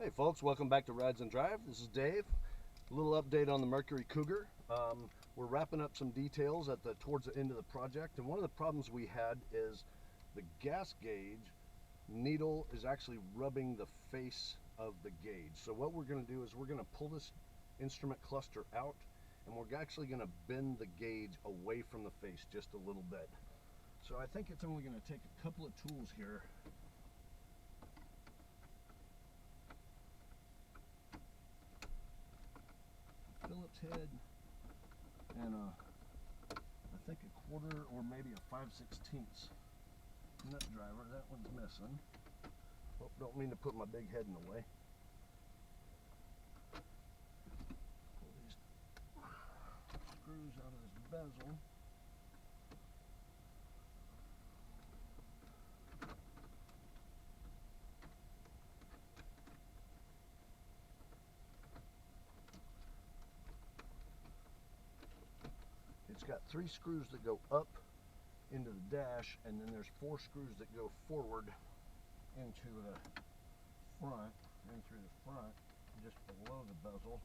Hey folks, welcome back to Rides and Drive. This is Dave. A little update on the Mercury Cougar. We're wrapping up some details towards the end of the project, and one of the problems we had is the gas gauge needle is actually rubbing the face of the gauge. So what we're going to do is we're going to pull this instrument cluster out, and we're actually going to bend the gauge away from the face just a little bit. So I think it's only going to take a couple of tools here. Phillips head and I think a quarter or maybe a 5/16 nut driver. That one's missing. Oh, don't mean to put my big head in the way. Pull these screws out of this bezel. It's got 3 screws that go up into the dash, and then there's 4 screws that go forward into the front, in through the front, just below the bezel.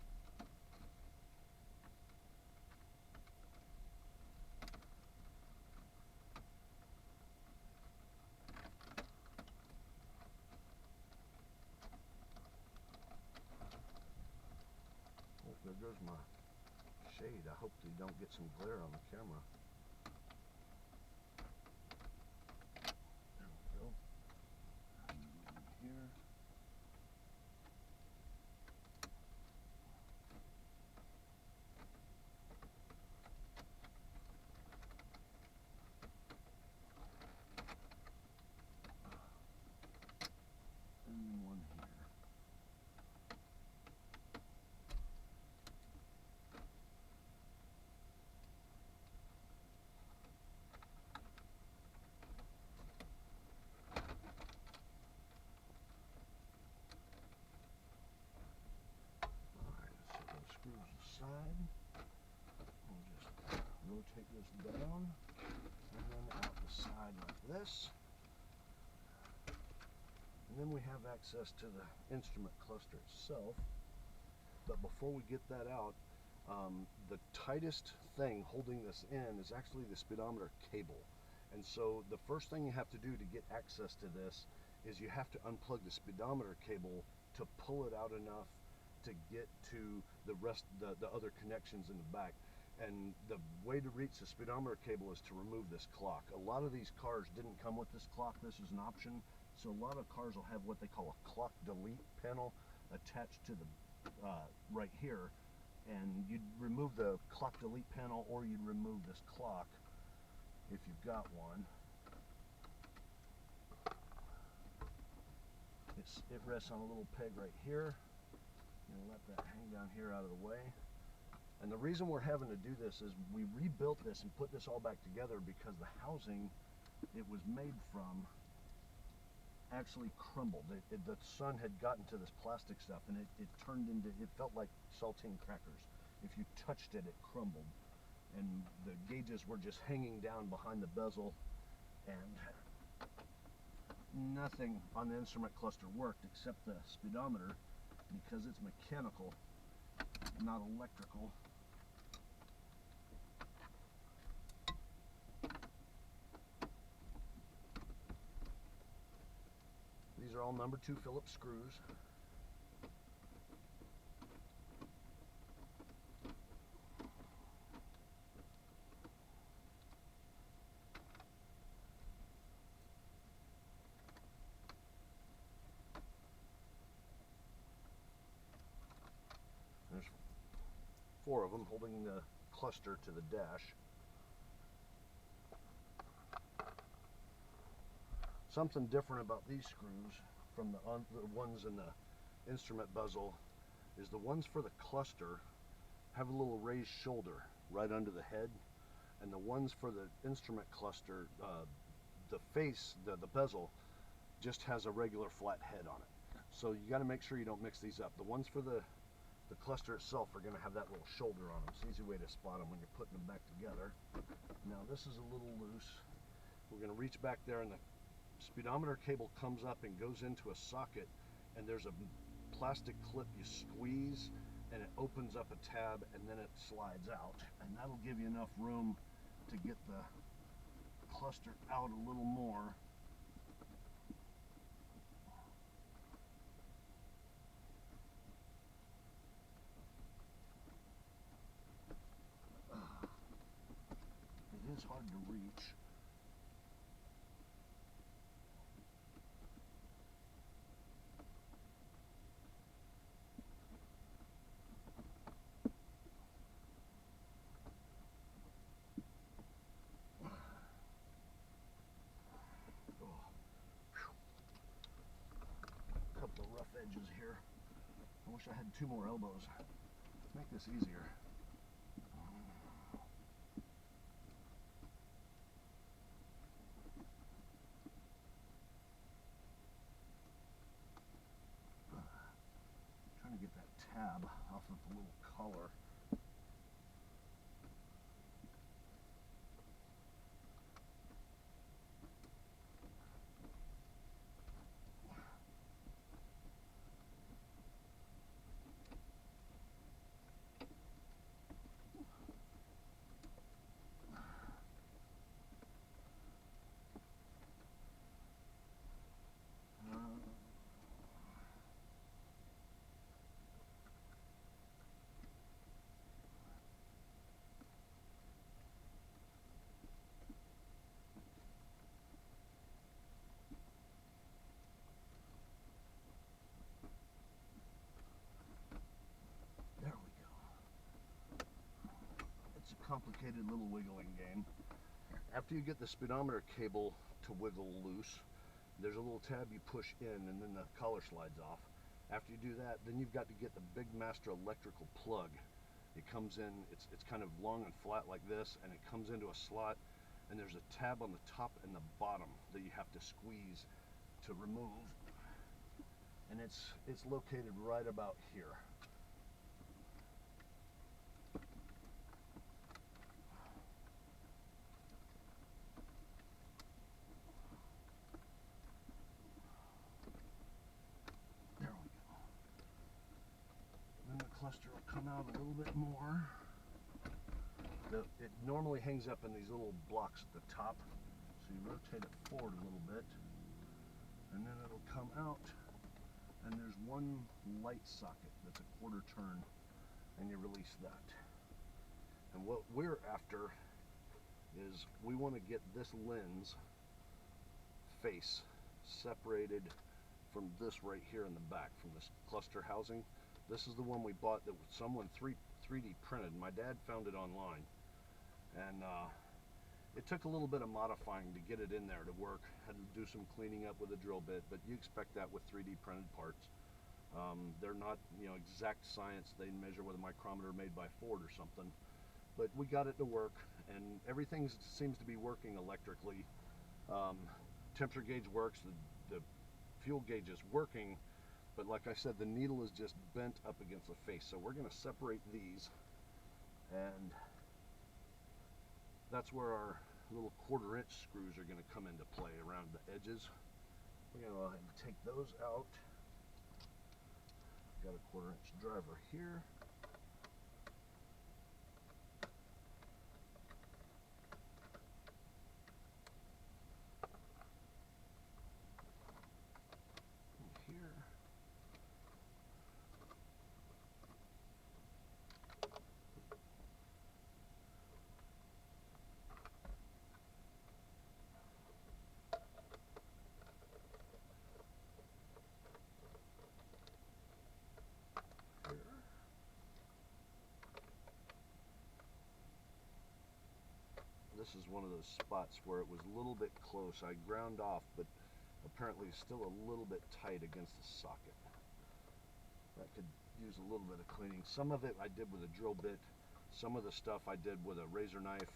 Oh, there goes my shade. I hope you don't get some glare on the camera. There we go. Here. And one here. Screws aside. We'll just rotate this down and then out the side like this. And then we have access to the instrument cluster itself. But before we get that out, the tightest thing holding this in is actually the speedometer cable. And so the first thing you have to do to get access to this is you have to unplug the speedometer cable to pull it out enough to get to the other connections in the back. And the way to reach the speedometer cable is to remove this clock. A lot of these cars didn't come with this clock. This is an option. So a lot of cars will have what they call a clock delete panel attached to the right here, and you'd remove the clock delete panel, or you'd remove this clock if you've got one. It rests on a little peg right here. And let that hang down here out of the way. And the reason we're having to do this is we rebuilt this and put this all back together because the housing it was made from actually crumbled. The sun had gotten to this plastic stuff, and it turned into, it felt like saltine crackers. If you touched it, it crumbled. And the gauges were just hanging down behind the bezel, and nothing on the instrument cluster worked except the speedometer, because it's mechanical, not electrical. These are all number 2 Phillips screws. There's 4 of them holding the cluster to the dash. Something different about these screws from the ones in the instrument bezel is the ones for the cluster have a little raised shoulder right under the head, and the ones for the instrument cluster, the face, the bezel, just has a regular flat head on it. So you got to make sure you don't mix these up. The ones for the cluster itself are going to have that little shoulder on them. It's an easy way to spot them when you're putting them back together. Now this is a little loose. We're going to reach back there, and the speedometer cable comes up and goes into a socket, and there's a plastic clip you squeeze and it opens up a tab and then it slides out, and that'll give you enough room to get the cluster out a little more. It is hard to reach. Couple of rough edges here. I wish I had 2 more elbows. Let's make this easier. Trying to get that tab off of the little collar. Complicated little wiggling game. After you get the speedometer cable to wiggle loose, there's a little tab you push in and then the collar slides off. After you do that, then you've got to get the big master electrical plug. It comes in, it's kind of long and flat like this, and it comes into a slot, and there's a tab on the top and the bottom that you have to squeeze to remove, and it's located right about here. Cluster will come out a little bit more. It normally hangs up in these little blocks at the top, so you rotate it forward a little bit, and then it'll come out, and there's one light socket that's a quarter turn, and you release that. And what we're after is we want to get this lens face separated from this right here in the back, from this cluster housing. This is the one we bought that someone 3D printed. My dad found it online, and it took a little bit of modifying to get it in there to work. Had to do some cleaning up with a drill bit, but you expect that with 3D printed parts. They're not, exact science. They measure with a micrometer made by Ford or something, but we got it to work, and everything seems to be working electrically. Temperature gauge works, the fuel gauge is working. But like I said, the needle is just bent up against the face. So we're going to separate these, and that's where our little 1/4 inch screws are going to come into play around the edges. We're going to go ahead and take those out. Got a 1/4 inch driver here. And here. This is one of those spots where it was a little bit close. I ground off, but apparently still a little bit tight against the socket. That could use a little bit of cleaning. Some of it I did with a drill bit. Some of the stuff I did with a razor knife,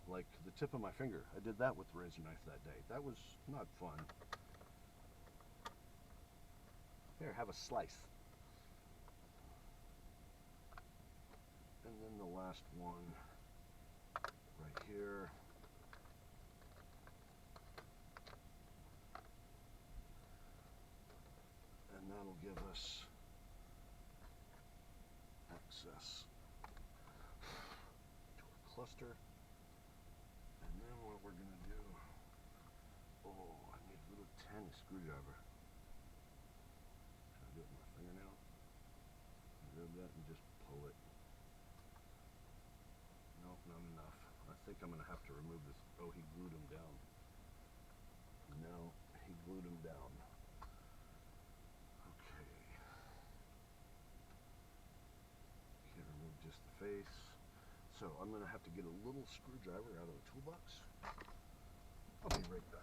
like the tip of my finger. I did that with the razor knife that day. That was not fun. Here, have a slice. And then the last one right here. And that'll give us access to our cluster. And then what we're going to do, oh, I need a little tiny screwdriver. Can I do it with my fingernail? Grab that and just pull it. Nope, not enough. I think I'm going to have to remove this. Oh, he glued him down. No, he glued him down. Okay. Can't remove just the face. So I'm going to have to get a little screwdriver out of the toolbox. I'll be right back.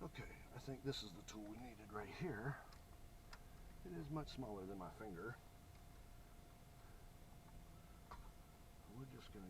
Okay, I think this is the tool we needed right here. It is much smaller than my finger.